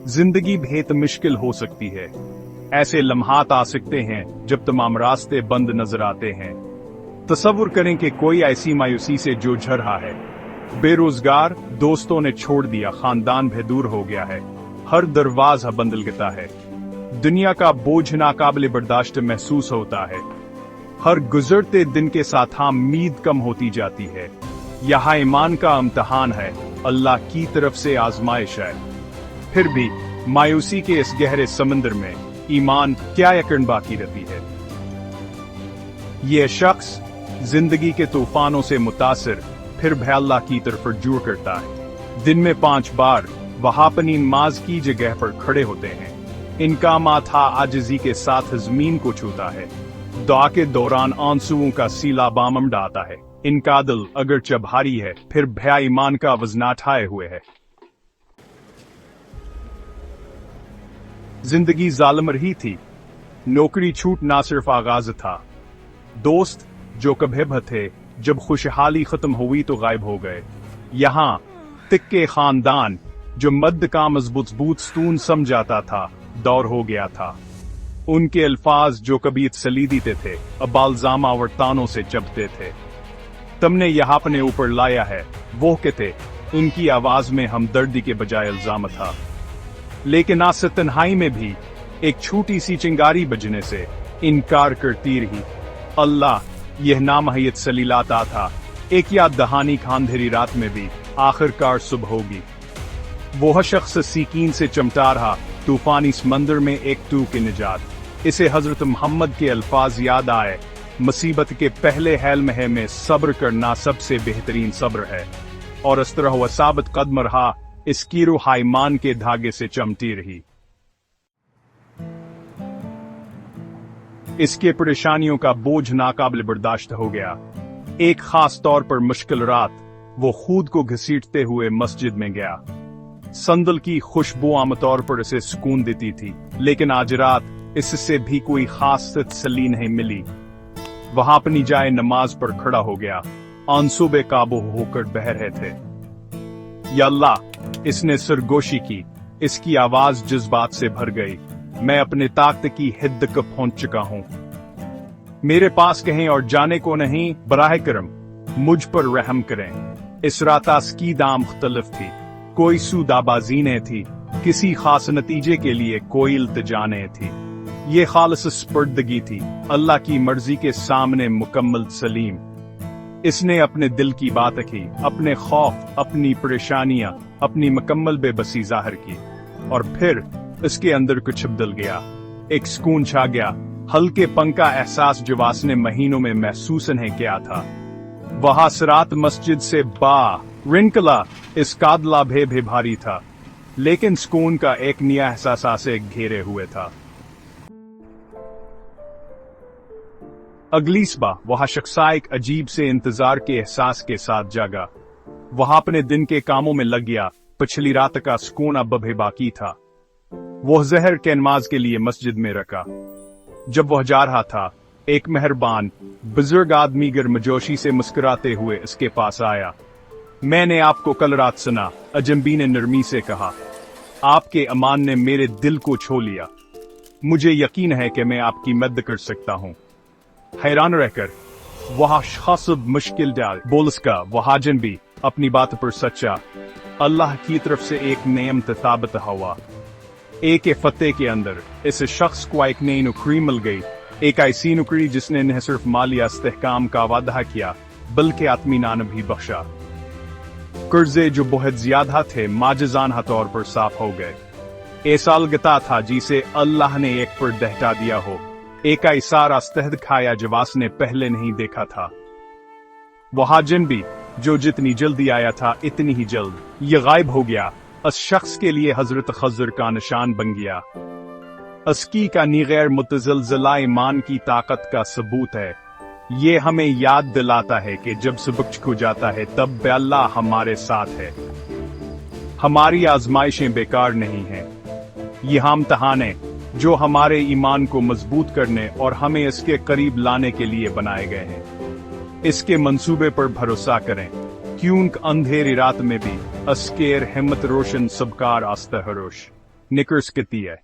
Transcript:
जिंदगी बेहद मुश्किल हो सकती है। ऐसे लम्हात आ सकते हैं जब तमाम रास्ते बंद नजर आते हैं। तसव्वुर करें कि कोई ऐसी मायूसी से जूझ रहा है। बेरोजगार, दोस्तों ने छोड़ दिया, खानदान भी दूर हो गया है, हर दरवाजा बंद लगता है। दुनिया का बोझ नाकाबिले बर्दाश्त महसूस होता है। हर गुजरते दिन के साथ उम्मीद कम होती जाती है। यहाँ ईमान का इम्तिहान है, अल्लाह की तरफ से आजमाइश है। फिर भी मायूसी के इस गहरे समंदर में ईमान क्या यकीन बाकी रहती है। ये शख्स जिंदगी के तूफानों से मुतासिर फिर भी अल्लाह की तरफ रुजू करता है। दिन में 5 बार वह अपनी नमाज की जगह पर खड़े होते हैं। इनका माथा आजिज़ी के साथ जमीन को छूता है। दुआ के दौरान आंसुओं का सीला बामम डालता है। इनका दिल अगरचे भारी है, फिर भी ईमान का वजन उठाए हुए है। जिंदगी जालिम रही थी। नौकरी छूट ना सिर्फ आगाज था। दोस्त जो कभी भी थे, जब खुशहाली खत्म हुई तो गायब हो गए। यहाँ तिक्के खानदान जो मद्द का मजबूत स्तून समझाता था, दौर हो गया था। उनके अल्फाज जो कभी सलीदीते थे, अब बालजामा और तानों से चबते थे। तुमने यहाँ अपने ऊपर लाया है, वो के थे। उनकी आवाज में हमदर्दी के बजाय इल्जाम था। लेकिन आज तन्हाई में भी एक छोटी सी चिंगारी बजने से इनकार करती रही। अल्लाह यह नामहयत सलीलाता था। एक याद दहानी खांधेरी रात में भी आखिरकार सुबह होगी। वह शख्स सीकीन से चमटा रहा, तूफानी समंदर में एक तू की निजात। इसे हजरत मोहम्मद के अल्फाज याद आए, मुसीबत के पहले हेलमहे में सब्र करना सबसे बेहतरीन सब्र है। और इस तरह वह साबित कदम रहा, इसकी रूह ईमान के धागे से चमटी रही। इसके परेशानियों का बोझ नाकाबिल बर्दाश्त हो गया। एक खास तौर पर मुश्किल रात वो खुद को घसीटते हुए मस्जिद में गया। संदल की खुशबू आमतौर पर इसे सुकून देती थी, लेकिन आज रात इससे भी कोई खास तसल्ली नहीं मिली। वहां अपनी जाए नमाज पर खड़ा हो गया। आंसू बेकाबू होकर बह रहे थे। या अल्लाह, इसने सरगोशी की। इसकी आवाज जज्बात से भर गई। मैं अपने ताकत की हद तक पहुंच चुका हूं। मेरे पास कहीं और जाने को नहीं, बराह करम मुझ पर रहम करें। इस रात की दाम मुख्तलिफ थी। कोई सूदाबाजी नहीं थी, किसी खास नतीजे के लिए कोई इल्तिजा नहीं थी। ये खालिस स्पर्दगी थी, अल्लाह की मर्जी के सामने मुकम्मल सलीम। इसने अपने दिल की बात की, अपने खौफ, अपनी परेशानियां, अपनी मुकम्मल बेबसी जाहिर की। और फिर इसके अंदर कुछ बदल गया। एक सुकून छा गया, हल्के पन का एहसास जो वासने महीनों में महसूस नहीं किया था। वहां सरात मस्जिद से रिंकला इस कादला भी भारी था, लेकिन सुकून का एक नया एहसास से घेरे हुए था। अगली सुबह वह शख्स एक अजीब से इंतजार के एहसास के साथ जागा। वह अपने दिन के कामों में लग गया। पिछली रात का सुकून अब भी बाकी था। वह जहर के नमाज के लिए मस्जिद में रखा। जब वह जा रहा था, एक मेहरबान बुजुर्ग आदमी गर्मजोशी से मुस्कुराते हुए इसके पास आया। मैंने आपको कल रात सुना, अजंबी ने नरमी से कहा। आपके अमान ने मेरे दिल को छू लिया। मुझे यकीन है कि मैं आपकी मदद कर सकता हूँ। हैरान रहकर वह शख्स मुश्किल डाल बोलसका वहाजन भी अपनी बात पर सच्चा। अल्लाह की तरफ से एक नेम साबित हुआ। एक फतेह के अंदर इस शख्स को एक नई नौकरी मिल गई। एक ऐसी नौकरी जिसने न सिर्फ माली इस्तेहकाम का वादा किया, बल्कि आत्मीनान भी बख्शा। कर्जे जो बहुत ज्यादा थे, माजिजाना तौर पर साफ हो गए। ऐसा अलगता था जिसे अल्लाह ने एक पर दहटा दिया हो। एक ऐसा रास्तहद खाया जवास ने पहले नहीं देखा था। वहाजन भी जो जितनी जल्दी आया था, इतनी ही जल्द ये गायब हो गया। इस शख्स के लिए हजरत खजर का निशान बन गया। अस्की का निगैर मुतज़लज़ला ईमान की ताकत का सबूत है। ये हमें याद दिलाता है कि जब सबक खो जाता है, तब अल्लाह हमारे साथ है। हमारी आजमाइशें बेकार नहीं हैं। ये हम इम्तिहान जो हमारे ईमान को मजबूत करने और हमें इसके करीब लाने के लिए बनाए गए हैं। इसके मंसूबे पर भरोसा करें, क्योंकि अंधेरी रात में भी अस्केर हिम्मत रोशन सबकार आस्ता हरोश। Knickers kitty hai.